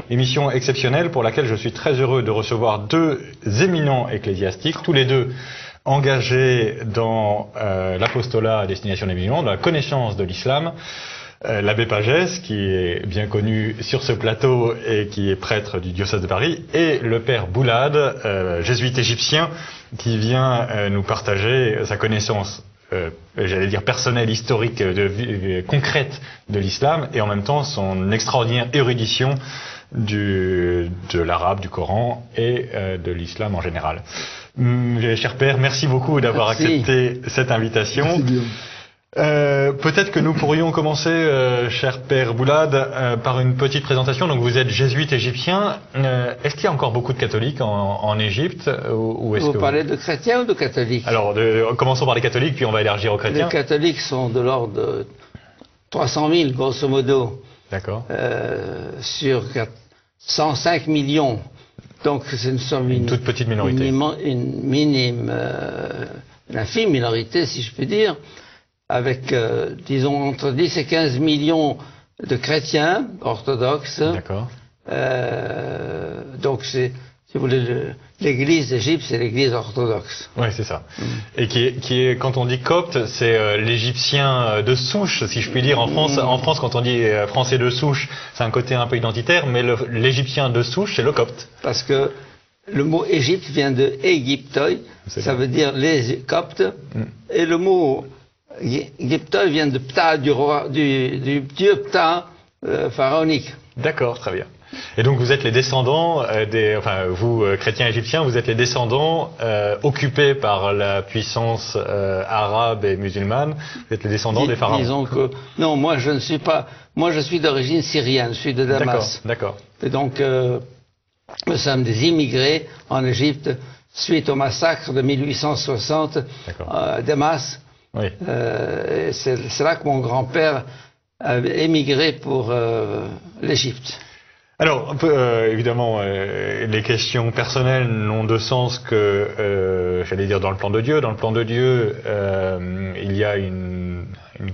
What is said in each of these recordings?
Émission exceptionnelle pour laquelle je suis très heureux de recevoir deux éminents ecclésiastiques, tous les deux engagés dans l'apostolat à destination des musulmans, dans la connaissance de l'islam. L'abbé Pagès, qui est bien connu sur ce plateau et qui est prêtre du diocèse de Paris, et le père Boulade, jésuite égyptien, qui vient nous partager sa connaissance, j'allais dire personnelle, historique, concrète de l'islam, et en même temps son extraordinaire érudition de l'arabe, du Coran et de l'islam en général. Cher père, merci beaucoup d'avoir accepté cette invitation. Merci bien. Peut-être que nous pourrions commencer, cher père Boulade, par une petite présentation. Donc vous êtes jésuite égyptien. Est-ce qu'il y a encore beaucoup de catholiques en Égypte ou est-ce Vous que parlez de chrétiens ou de catholiques? Alors, commençons par les catholiques, puis on va élargir aux chrétiens. Les catholiques sont de l'ordre de 300 000, grosso modo. D'accord. Sur 105 millions. Donc c'est une toute petite minorité. Une infime minorité, si je puis dire, avec, disons, entre 10 et 15 millions de chrétiens orthodoxes. D'accord. Donc c'est, si vous voulez, l'église d'Égypte, c'est l'église orthodoxe. Oui, c'est ça. Et qui est, quand on dit copte, c'est l'égyptien de souche, si je puis dire. En France, quand on dit français de souche, c'est un côté un peu identitaire, mais l'égyptien de souche, c'est le copte. Parce que le mot Égypte vient de Égyptoi, ça veut dire les coptes, et le mot Égyptoi vient de Ptah, du dieu Ptah pharaonique. D'accord, très bien. Et donc vous êtes les descendants vous chrétiens égyptiens, vous êtes les descendants occupés par la puissance arabe et musulmane. Vous êtes les descendants des pharaons. Disons que non, moi je ne suis pas. Moi je suis d'origine syrienne, je suis de Damas. D'accord. Et donc nous sommes des immigrés en Égypte suite au massacre de 1860 à Damas. Oui. C'est là que mon grand-père a émigré pour l'Égypte. Alors, évidemment, les questions personnelles n'ont de sens que, j'allais dire, dans le plan de Dieu. Dans le plan de Dieu, il y a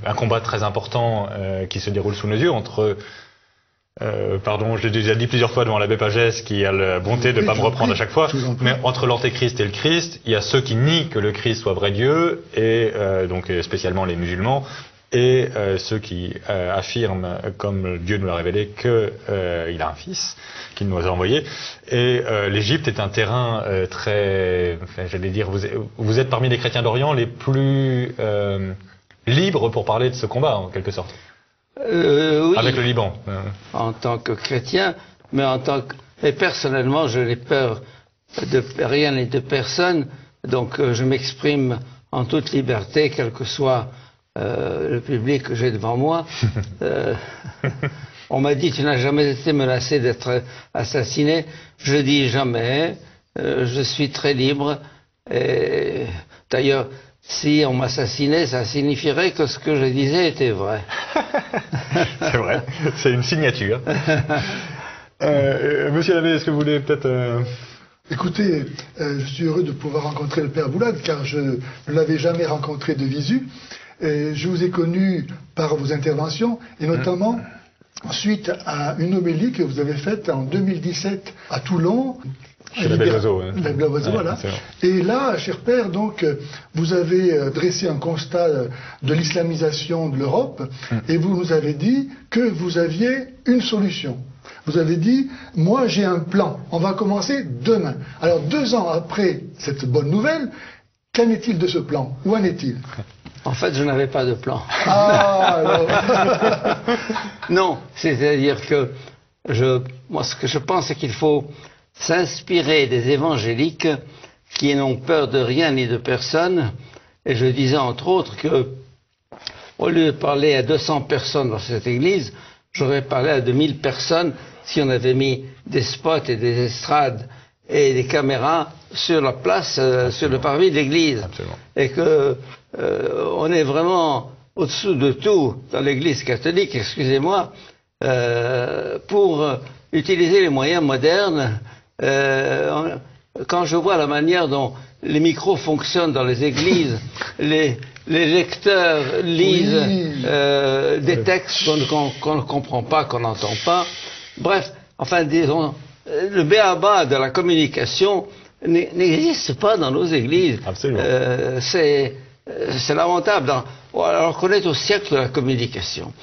un combat très important qui se déroule sous nos yeux entre... je l'ai déjà dit plusieurs fois devant l'abbé Pagès, qui a la bonté de ne pas me reprendre à chaque fois, mais entre l'antéchrist et le Christ, il y a ceux qui nient que le Christ soit vrai Dieu, et donc spécialement les musulmans, et ceux qui affirment, comme Dieu nous l'a révélé, qu'il a un fils, qu'il nous a envoyé. Et l'Égypte est un terrain j'allais dire, vous êtes parmi les chrétiens d'Orient les plus libres pour parler de ce combat, en quelque sorte. Oui. Avec le Liban. En tant que chrétien, mais et personnellement, je n'ai peur de rien et de personne, donc je m'exprime en toute liberté, quel que soit le public que j'ai devant moi. On m'a dit, tu n'as jamais été menacé d'être assassiné. Je dis jamais. Je suis très libre. Et d'ailleurs, si on m'assassinait, ça signifierait que ce que je disais était vrai. C'est vrai, c'est une signature. Monsieur l'abbé, est-ce que vous voulez peut-être... Écoutez, je suis heureux de pouvoir rencontrer le père Boulade, car je ne l'avais jamais rencontré de visu. Je vous ai connu par vos interventions, et notamment suite à une homélie que vous avez faite en 2017 à Toulon. Chez l'abbé Loiseau. L'abbé Loiseau, voilà. Et là, cher père, donc, vous avez dressé un constat de l'islamisation de l'Europe, et vous nous avez dit que vous aviez une solution. Vous avez dit, moi j'ai un plan, on va commencer demain. Alors 2 ans après cette bonne nouvelle, qu'en est-il de ce plan? Où en est-il? En fait, je n'avais pas de plan. Ah, alors. Non, c'est-à-dire que moi, ce que je pense, c'est qu'il faut s'inspirer des évangéliques qui n'ont peur de rien ni de personne. Et je disais entre autres que, au lieu de parler à 200 personnes dans cette église, j'aurais parlé à 2000 personnes si on avait mis des spots et des estrades et des caméras sur la place, sur le parvis de l'église. Absolument. Et que on est vraiment au-dessous de tout dans l'église catholique, excusez-moi, pour utiliser les moyens modernes. Quand je vois la manière dont les micros fonctionnent dans les églises, les lecteurs lisent des textes qu'on ne comprend pas, qu'on n'entend pas. Bref, enfin disons, le b.a.-ba de la communication n'existe pas dans nos églises. Absolument. C'est lamentable. Alors qu'on est au siècle de la communication.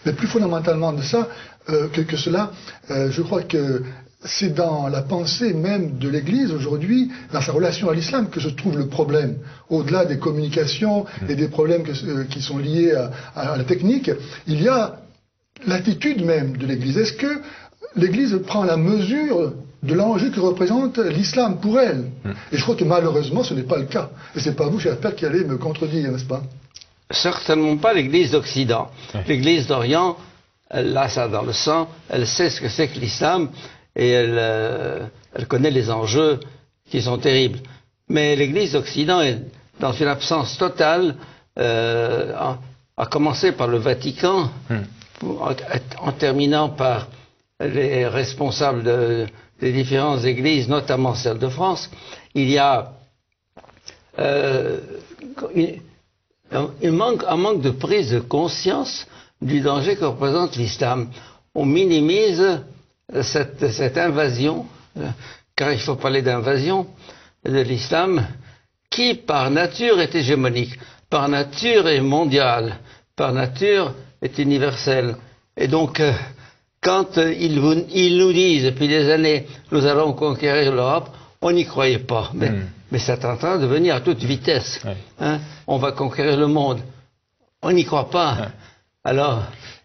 Mais plus fondamentalement de ça, que cela, je crois que c'est dans la pensée même de l'Église aujourd'hui, dans sa relation à l'islam, que se trouve le problème. Au-delà des communications et des problèmes qui sont liés à la technique, il y a l'attitude même de l'Église. Est-ce que l'Église prend la mesure de l'enjeu que représente l'islam pour elle? Et je crois que malheureusement ce n'est pas le cas. Et c'est pas vous, cher père, qui allez me contredire, n'est-ce pas? Certainement pas l'Église d'Occident. L'Église d'Orient, elle a ça dans le sang, elle sait ce que c'est que l'islam, et elle connaît les enjeux qui sont terribles. Mais l'Église d'Occident est dans une absence totale, à commencer par le Vatican, en terminant par les responsables des différentes églises, notamment celle de France. Il y a un manque de prise de conscience du danger que représente l'islam. On minimise cette invasion, car il faut parler d'invasion de l'islam, qui par nature est hégémonique, par nature est mondiale, par nature est universelle. Et donc, quand ils nous disent depuis des années, nous allons conquérir l'Europe, on n'y croyait pas. Mais c'est en train de venir à toute vitesse. On va conquérir le monde. On n'y croit pas. Alors...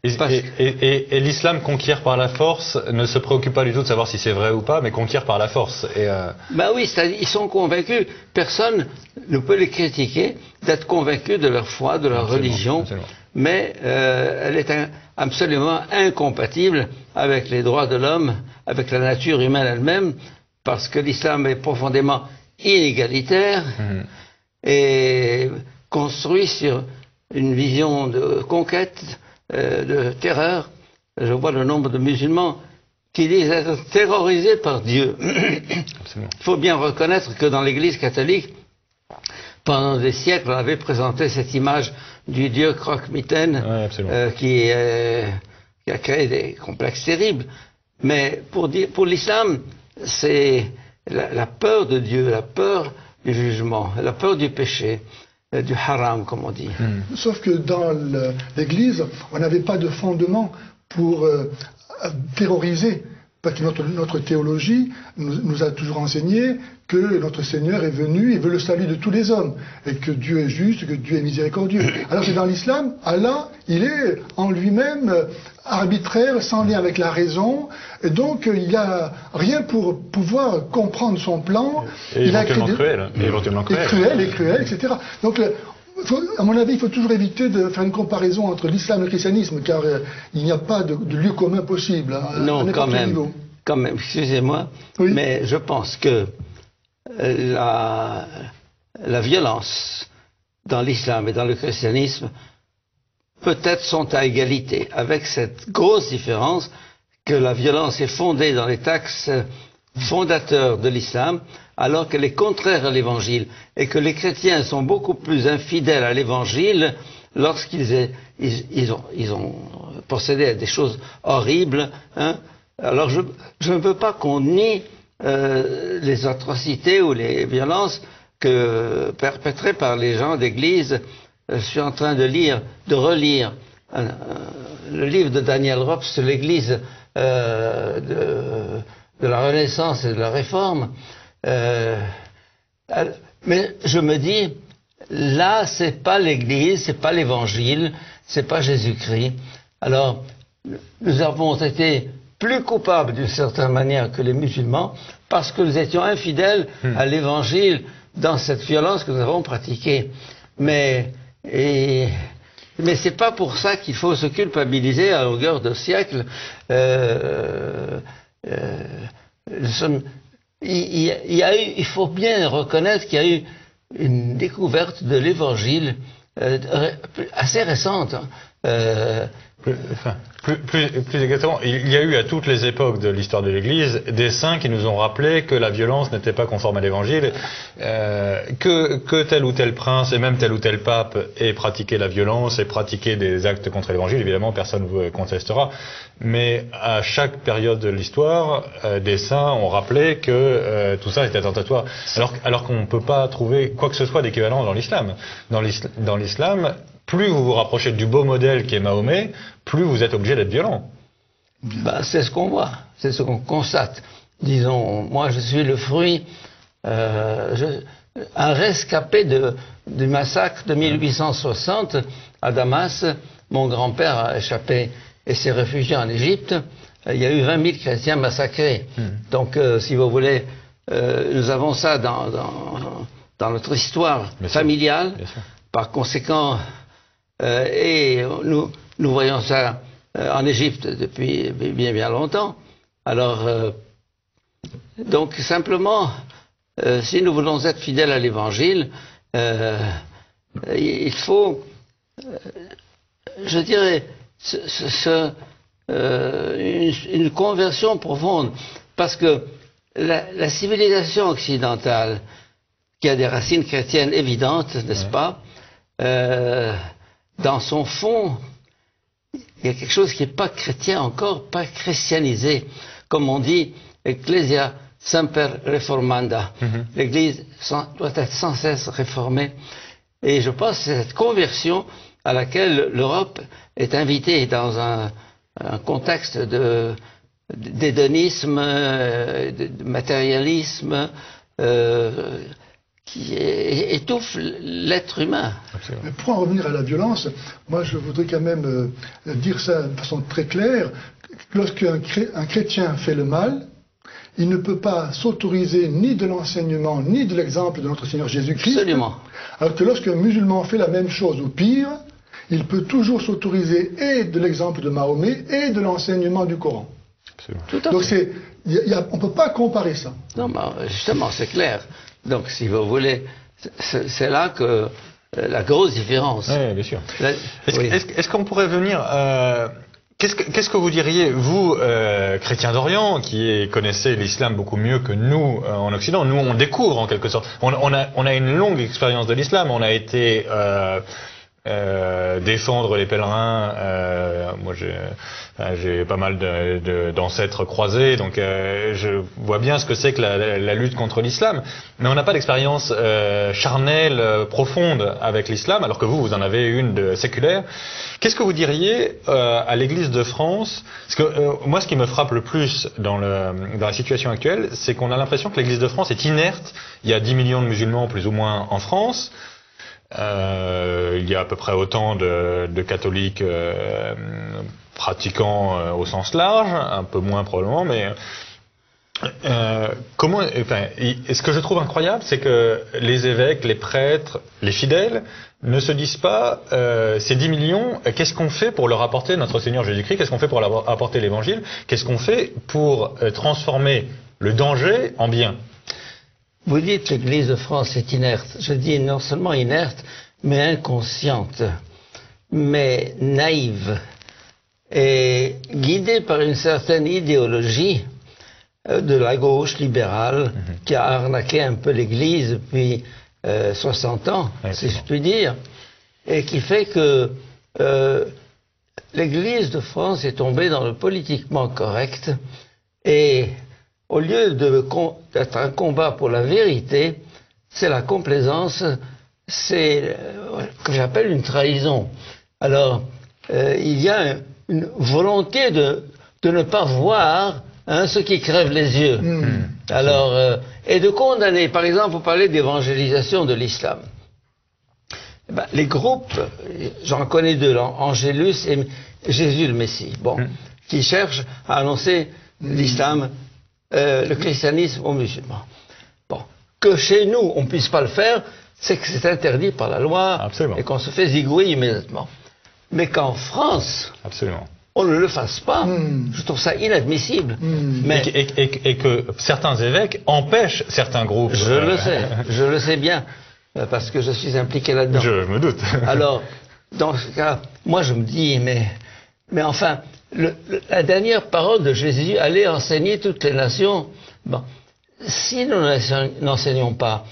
Et l'islam conquiert par la force, ne se préoccupe pas du tout de savoir si c'est vrai ou pas, mais conquiert par la force. Ben oui, ils sont convaincus. Personne ne peut les critiquer d'être convaincus de leur foi, de leur religion. Absolument. Mais elle est absolument incompatible avec les droits de l'homme, avec la nature humaine elle-même, parce que l'islam est profondément inégalitaire et construit sur une vision de conquête, de terreur. Je vois le nombre de musulmans qui disent être terrorisés par Dieu. Il faut bien reconnaître que dans l'Église catholique, pendant des siècles, on avait présenté cette image du Dieu croque-mitaine qui a créé des complexes terribles. Mais pour l'islam, c'est la peur de Dieu, la peur du jugement, la peur du péché, du haram, comme on dit. Sauf que dans l'Église, on n'avait pas de fondement pour terroriser. Parce que notre théologie nous a toujours enseigné que notre Seigneur est venu et veut le salut de tous les hommes, et que Dieu est juste, que Dieu est miséricordieux. Alors que dans l'islam, Allah, il est en lui-même arbitraire, sans lien avec la raison, et donc il n'y a rien pour pouvoir comprendre son plan. Et éventuellement cruel. Et cruel, etc. Donc, à mon avis, il faut toujours éviter de faire une comparaison entre l'islam et le christianisme, car il n'y a pas de lieu commun possible. Non, quand même, excusez-moi, oui. Mais je pense que la violence dans l'islam et dans le christianisme peut-être sont à égalité, avec cette grosse différence que la violence est fondée dans les textes fondateurs de l'islam, alors qu'elle est contraire à l'évangile, et que les chrétiens sont beaucoup plus infidèles à l'évangile lorsqu'ils ont procédé à des choses horribles. Alors je ne veux pas qu'on nie les atrocités ou les violences perpétrées par les gens d'église. Je suis en train de relire le livre de Daniel Rops sur l'église de la Renaissance et de la Réforme. Mais je me dis, là, c'est pas l'Église, c'est pas l'Évangile, c'est pas Jésus-Christ. Alors, nous avons été plus coupables d'une certaine manière que les musulmans parce que nous étions infidèles à l'Évangile dans cette violence que nous avons pratiquée. Mais c'est pas pour ça qu'il faut se culpabiliser à longueur de siècle. Il faut bien reconnaître qu'il y a eu une découverte de l'Évangile assez récente. Plus exactement, il y a eu à toutes les époques de l'histoire de l'Église des saints qui nous ont rappelé que la violence n'était pas conforme à l'Évangile, que tel ou tel prince et même tel ou tel pape ait pratiqué la violence et pratiqué des actes contre l'Évangile. Évidemment, personne ne vous contestera. Mais à chaque période de l'histoire, des saints ont rappelé que tout ça était attentatoire. Alors qu'on ne peut pas trouver quoi que ce soit d'équivalent dans l'islam. Dans l'islam, plus vous vous rapprochez du beau modèle qui est Mahomet, plus vous êtes obligé d'être violent. C'est ce qu'on voit, c'est ce qu'on constate. Disons, moi je suis le fruit, un rescapé du massacre de 1860 à Damas. Mon grand-père a échappé et s'est réfugié en Égypte. Il y a eu 20 000 chrétiens massacrés. Donc, si vous voulez, nous avons ça dans notre histoire familiale. Par conséquent, et nous voyons ça en Égypte depuis bien longtemps. Alors, donc simplement, si nous voulons être fidèles à l'Évangile, il faut, je dirais, une conversion profonde, parce que la civilisation occidentale, qui a des racines chrétiennes évidentes, n'est-ce pas, dans son fond, il y a quelque chose qui n'est pas chrétien encore, pas christianisé. Comme on dit, Ecclesia semper reformanda. L'Église doit être sans cesse réformée. Et je pense que c'est cette conversion à laquelle l'Europe est invitée dans un contexte d'hédonisme, de matérialisme, qui étouffe l'être humain. Mais pour en revenir à la violence, moi je voudrais quand même dire ça de façon très claire. Lorsqu'un chrétien fait le mal, il ne peut pas s'autoriser ni de l'enseignement, ni de l'exemple de notre Seigneur Jésus-Christ. Absolument. Alors que lorsqu'un musulman fait la même chose ou pire, il peut toujours s'autoriser et de l'exemple de Mahomet et de l'enseignement du Coran. Tout à Donc fait. on ne peut pas comparer ça. Non, mais justement, c'est clair. Donc, si vous voulez, c'est là que la grosse différence. Oui, bien sûr. Est-ce qu'on pourrait venir... Qu'est-ce que vous diriez, vous, chrétiens d'Orient, qui connaissez l'islam beaucoup mieux que nous en Occident? Nous, on découvre en quelque sorte. On a une longue expérience de l'islam. On a été défendre les pèlerins. Moi, j'ai pas mal d'ancêtres croisés, donc je vois bien ce que c'est que la lutte contre l'islam. Mais on n'a pas d'expérience charnelle, profonde avec l'islam, alors que vous en avez une séculaire. Qu'est-ce que vous diriez à l'Église de France? Parce que moi, ce qui me frappe le plus dans la situation actuelle, c'est qu'on a l'impression que l'Église de France est inerte. Il y a 10 millions de musulmans, plus ou moins, en France. Il y a à peu près autant de catholiques pratiquants au sens large, un peu moins probablement, mais ce que je trouve incroyable, c'est que les évêques, les prêtres, les fidèles ne se disent pas ces 10 millions, qu'est-ce qu'on fait pour leur apporter notre Seigneur Jésus-Christ, qu'est-ce qu'on fait pour leur apporter l'Évangile, qu'est-ce qu'on fait pour transformer le danger en bien. Vous dites que l'Église de France est inerte. Je dis non seulement inerte, mais inconsciente, mais naïve, et guidée par une certaine idéologie de la gauche libérale qui a arnaqué un peu l'Église depuis 60 ans, si je puis dire, et qui fait que l'Église de France est tombée dans le politiquement correct, et au lieu d'être un combat pour la vérité, c'est la complaisance, c'est ce que j'appelle une trahison. Alors, il y a une volonté de ne pas voir ce qui crève les yeux. Alors, et de condamner, par exemple, vous parlez d'évangélisation de l'islam. Les groupes, j'en connais deux, Angélus et Jésus le Messie, qui cherchent à annoncer l'islam, le christianisme aux musulmans. Que chez nous, on ne puisse pas le faire, c'est que c'est interdit par la loi. Absolument. Et qu'on se fait zigouiller immédiatement. Mais qu'en France, absolument, on ne le fasse pas, je trouve ça inadmissible. Mais... Et que certains évêques empêchent certains groupes. Je le sais bien, parce que je suis impliqué là-dedans. Je me doute. Alors, dans ce cas, moi je me dis, mais Mais enfin, la dernière parole de Jésus, allez enseigner toutes les nations. Bon, si nous n'enseignons pas,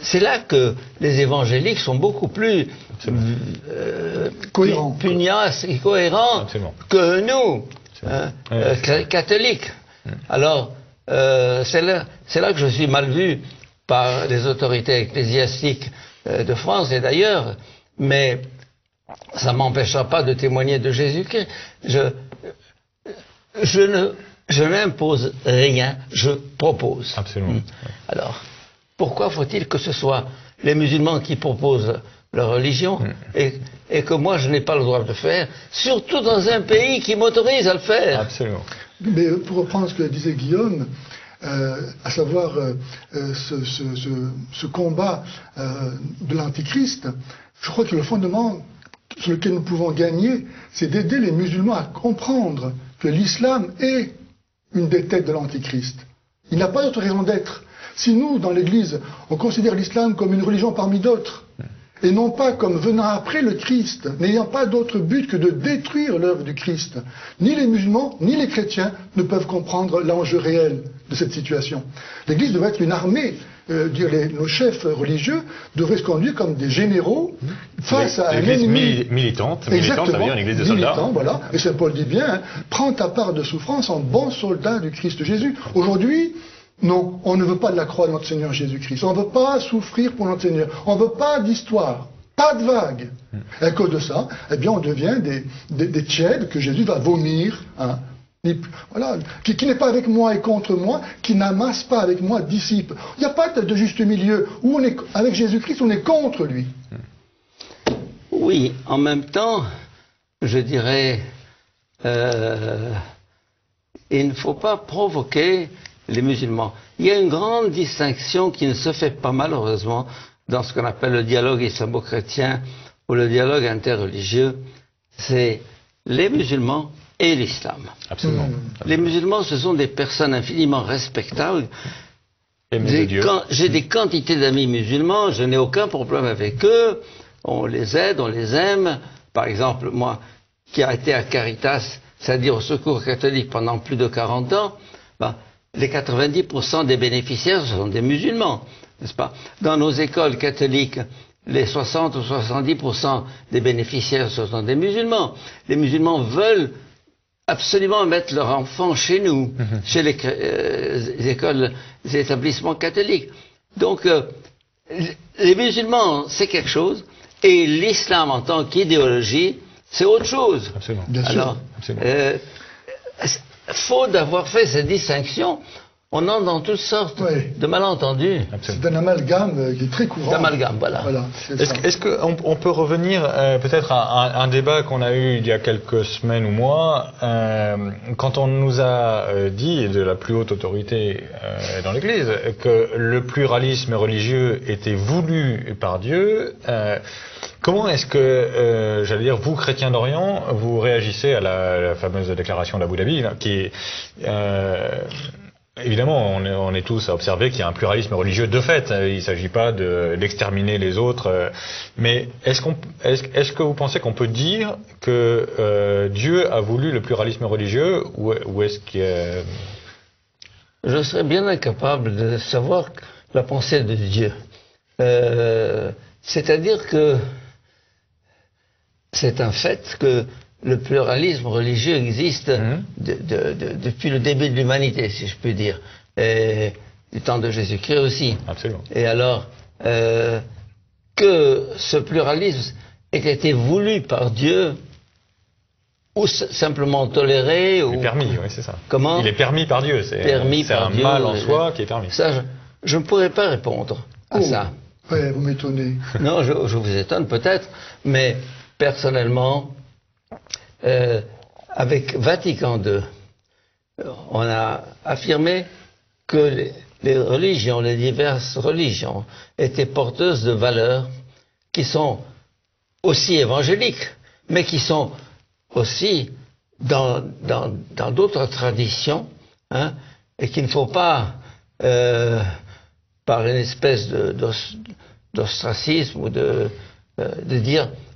c'est là que les évangéliques sont beaucoup plus pugnaces et cohérents que nous, catholiques. Alors, c'est là que je suis mal vu par les autorités ecclésiastiques de France et d'ailleurs, mais ça ne m'empêchera pas de témoigner de Jésus-Christ. Je n'impose rien, je propose. Absolument. Alors, pourquoi faut-il que ce soit les musulmans qui proposent leur religion et que moi je n'ai pas le droit de le faire, surtout dans un pays qui m'autorise à le faire? Absolument. Mais pour reprendre ce que disait Guillaume, à savoir ce combat de l'Antichrist, je crois que le fondement sur lequel nous pouvons gagner, c'est d'aider les musulmans à comprendre que l'islam est une des têtes de l'Antichrist. Il n'a pas d'autre raison d'être. Si nous, dans l'Église, on considère l'islam comme une religion parmi d'autres, et non pas comme venant après le Christ, n'ayant pas d'autre but que de détruire l'œuvre du Christ, ni les musulmans, ni les chrétiens ne peuvent comprendre l'enjeu réel de cette situation. L'Église devrait être une armée. Nos chefs religieux devraient se conduire comme des généraux face à un ennemi militante, ça veut dire une église de soldats. Militant, voilà. Et Saint Paul dit bien, prends ta part de souffrance en bon soldat du Christ Jésus. Aujourd'hui, non, on ne veut pas de la croix de notre Seigneur Jésus-Christ. On ne veut pas souffrir pour notre Seigneur. On ne veut pas d'histoire, pas de vagues. Et à cause de ça, eh bien, on devient des tchèdes que Jésus va vomir. Hein. Voilà, qui n'est pas avec moi et contre moi, qui n'amasse pas avec moi disciples. Il n'y a pas de juste milieu. Où on est avec Jésus-Christ, on est contre lui. Oui, en même temps, je dirais, il ne faut pas provoquer les musulmans. Il y a une grande distinction qui ne se fait pas malheureusement dans ce qu'on appelle le dialogue islamo-chrétien ou le dialogue interreligieux. C'est les musulmans et l'islam. Absolument. Les musulmans, ce sont des personnes infiniment respectables. J'ai des quantités d'amis musulmans, je n'ai aucun problème avec eux. On les aide, on les aime. Par exemple, moi, qui a été à Caritas, c'est-à-dire au Secours catholique pendant plus de 40 ans, les 90% des bénéficiaires, ce sont des musulmans, n'est-ce pas? Dans nos écoles catholiques, les 60 ou 70% des bénéficiaires, ce sont des musulmans. Les musulmans veulent absolument mettre leurs enfants chez nous, chez les écoles, les établissements catholiques. Donc, les musulmans, c'est quelque chose, et l'islam en tant qu'idéologie, c'est autre chose. Absolument. Bien sûr. Alors, faute d'avoir fait cette distinction, on entre dans toutes sortes de malentendus. C'est un amalgame qui est très courant. D'amalgame, voilà. Est-ce qu'on peut revenir peut-être à un débat qu'on a eu il y a quelques semaines ou mois, quand on nous a dit, de la plus haute autorité dans l'Église, que le pluralisme religieux était voulu par Dieu. Comment est-ce que, j'allais dire, vous, chrétiens d'Orient, vous réagissez à la fameuse déclaration d'Abu Dhabi, là, qui évidemment, on est tous à observer qu'il y a un pluralisme religieux de fait. Il ne s'agit pas d'exterminer les autres. Mais est-ce que vous pensez qu'on peut dire que Dieu a voulu le pluralisme religieux ou est-ce que... Je serais bien incapable de savoir la pensée de Dieu. C'est-à-dire que c'est un fait que le pluralisme religieux existe depuis le début de l'humanité, si je puis dire, et du temps de Jésus-Christ aussi. Absolument. Et alors, que ce pluralisme ait été voulu par Dieu, ou simplement toléré, ou... Il est permis, oui, c'est ça. Comment? Il est permis par Dieu, c'est un Dieu, mal en soi qui est permis. Ça, je ne pourrais pas répondre à ça. Ouais, vous m'étonnez. Non, je vous étonne peut-être, mais personnellement, avec Vatican II, on a affirmé que les religions, les diverses religions, étaient porteuses de valeurs qui sont aussi évangéliques, mais qui sont aussi dans d'autres traditions, hein, et qu'il ne faut pas, par une espèce d'ostracisme ou de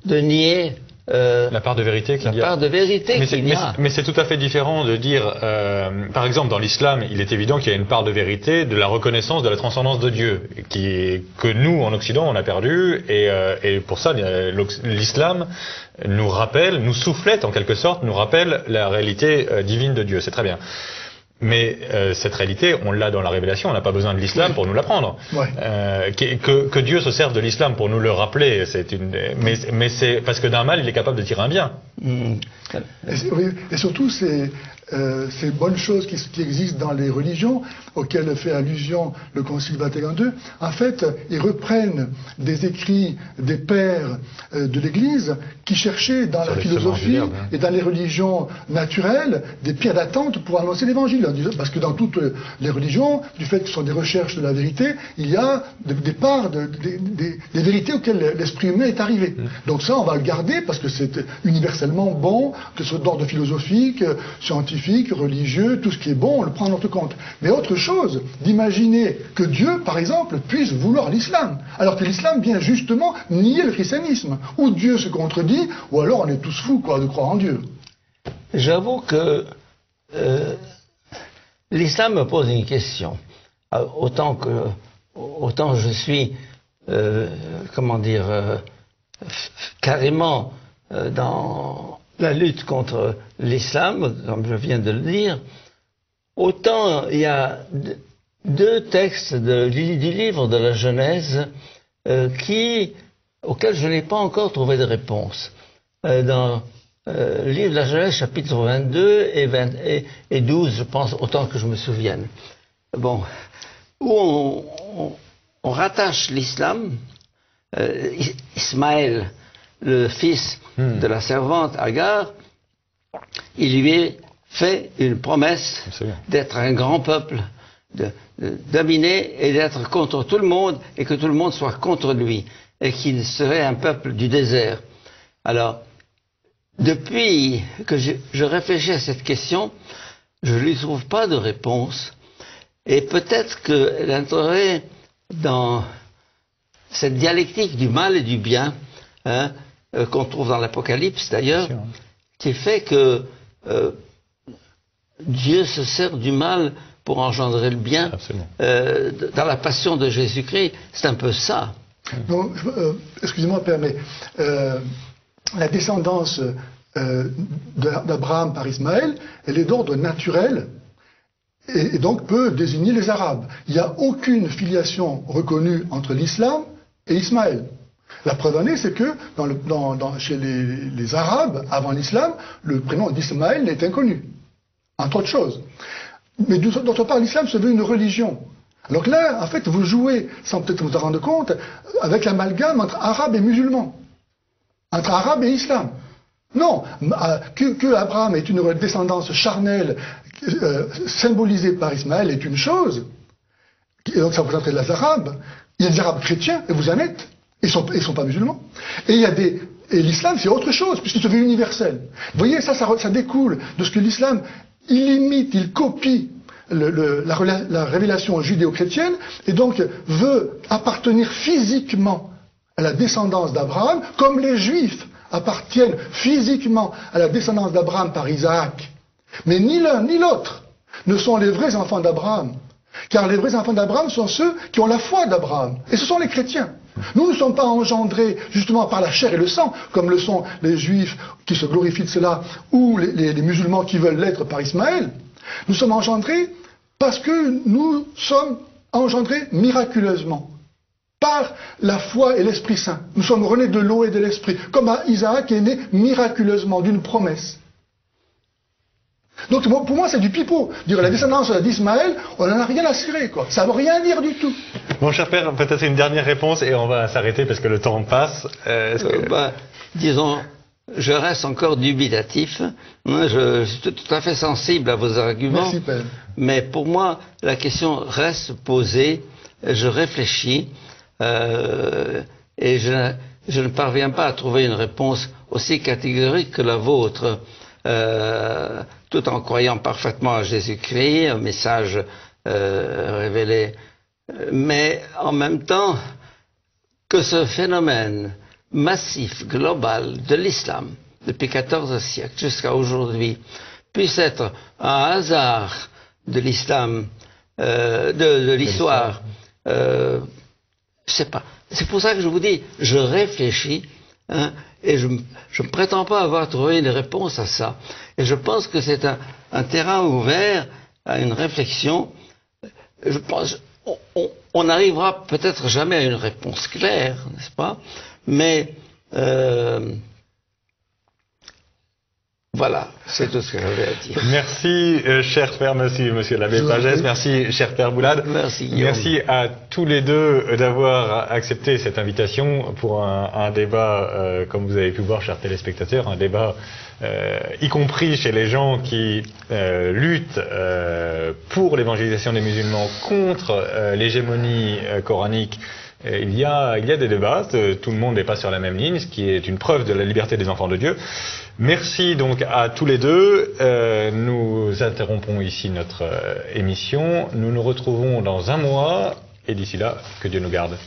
nier la part de vérité qu'il y a. La part de vérité qu'il y a. Mais c'est tout à fait différent de dire, par exemple, dans l'islam, il est évident qu'il y a une part de vérité de la reconnaissance de la transcendance de Dieu, que nous, en Occident, on a perdu, et pour ça, l'islam nous rappelle, nous soufflette en quelque sorte, nous rappelle la réalité divine de Dieu. C'est très bien. Mais cette réalité, on l'a dans la révélation, on n'a pas besoin de l'islam pour nous l'apprendre. Ouais. Que Dieu se serve de l'islam pour nous le rappeler, mais c'est parce que d'un mal, il est capable de tirer un bien. Et surtout, ces bonnes choses qui existent dans les religions, auxquelles fait allusion le Concile Vatican II, en fait, ils reprennent des écrits des pères de l'Église qui cherchaient dans la philosophie et dans les religions naturelles des pierres d'attente pour annoncer l'Évangile. Parce que dans toutes les religions, du fait que ce sont des recherches de la vérité, il y a des parts, des vérités auxquelles l'esprit humain est arrivé. Donc ça, on va le garder parce que c'est universellement bon, que ce soit d'ordre philosophique, scientifique, religieux, tout ce qui est bon, on le prend en notre compte. Mais autre chose, d'imaginer que Dieu, par exemple, puisse vouloir l'islam, alors que l'islam vient justement nier le christianisme, ou Dieu se contredit, ou alors on est tous fous, quoi, de croire en Dieu. J'avoue que l'islam me pose une question. Autant je suis, carrément dans la lutte contre l'islam, comme je viens de le dire, autant il y a deux textes du livre de la Genèse auxquels je n'ai pas encore trouvé de réponse. Dans le livre de la Genèse, chapitre 22 et 12, je pense, autant que je me souvienne. Bon, où on rattache l'islam, Ismaël, le fils de la servante Agar, il lui est fait une promesse d'être un grand peuple, de dominer et d'être contre tout le monde et que tout le monde soit contre lui et qu'il serait un peuple du désert. Alors, depuis que je réfléchis à cette question, je ne lui trouve pas de réponse et peut-être qu'elle entrerait dans cette dialectique du mal et du bien, qu'on trouve dans l'Apocalypse d'ailleurs, qui fait que Dieu se sert du mal pour engendrer le bien. Dans la passion de Jésus-Christ, c'est un peu ça. Donc, excusez-moi, Père, mais la descendance d'Abraham par Ismaël, elle est d'ordre naturel et donc peut désigner les Arabes. Il n'y a aucune filiation reconnue entre l'islam et Ismaël. La preuve en est, c'est que chez les Arabes, avant l'islam, le prénom d'Ismaël est inconnu, entre autres choses. Mais d'autre part, l'islam se veut une religion. Alors que là, en fait, vous jouez, sans peut-être vous en rendre compte, avec l'amalgame entre Arabes et musulmans, entre Arabes et islam. Non, que Abraham ait une descendance charnelle symbolisée par Ismaël est une chose, et donc ça représenterait les Arabes. Il y a des Arabes chrétiens, et vous en êtes. Ils sont pas musulmans. Et l'islam, c'est autre chose, puisqu'il se veut universel. Vous voyez, ça découle de ce que l'islam, il imite, il copie la révélation judéo-chrétienne, et donc veut appartenir physiquement à la descendance d'Abraham, comme les Juifs appartiennent physiquement à la descendance d'Abraham par Isaac. Mais ni l'un ni l'autre ne sont les vrais enfants d'Abraham. Car les vrais enfants d'Abraham sont ceux qui ont la foi d'Abraham. Et ce sont les chrétiens. Nous ne sommes pas engendrés justement par la chair et le sang, comme le sont les juifs qui se glorifient de cela, ou les musulmans qui veulent l'être par Ismaël. Nous sommes engendrés parce que nous sommes engendrés miraculeusement, par la foi et l'Esprit Saint. Nous sommes renés de l'eau et de l'Esprit, comme Isaac est né miraculeusement d'une promesse. Donc pour moi c'est du pipeau. Dire la descendance d'Ismaël, on n'en a rien à cirer, quoi. Ça ne veut rien dire du tout. Mon cher père, peut-être une dernière réponse et on va s'arrêter parce que le temps passe. Disons, je reste encore dubitatif. Je suis tout à fait sensible à vos arguments. Merci, père. Mais pour moi, la question reste posée. Je réfléchis et je ne parviens pas à trouver une réponse aussi catégorique que la vôtre. Tout en croyant parfaitement à Jésus-Christ, un message révélé, mais en même temps que ce phénomène massif, global de l'islam, depuis 14 siècles jusqu'à aujourd'hui, puisse être un hasard de l'islam, de l'histoire, je sais pas. C'est pour ça que je vous dis, je réfléchis, hein, et je ne prétends pas avoir trouvé une réponse à ça. Et je pense que c'est un terrain ouvert à une réflexion. Je pense, on n'arrivera peut-être jamais à une réponse claire, n'est-ce pas? Mais voilà, c'est tout ce que j'avais à dire. Merci, cher père, merci, monsieur l'abbé Pagès, merci, cher père Boulade. Merci, Guillaume. Merci à tous les deux d'avoir accepté cette invitation pour un débat, comme vous avez pu voir, chers téléspectateurs, un débat y compris chez les gens qui luttent pour l'évangélisation des musulmans contre l'hégémonie coranique. Il y a des débats, tout le monde n'est pas sur la même ligne, ce qui est une preuve de la liberté des enfants de Dieu. Merci donc à tous les deux. Nous interrompons ici notre émission. Nous nous retrouvons dans un mois et d'ici là, que Dieu nous garde.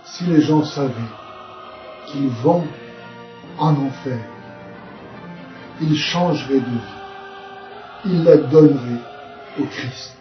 Si les gens savaient qu'ils vont en enfer, ils changeraient de vie, ils la donneraient au Christ.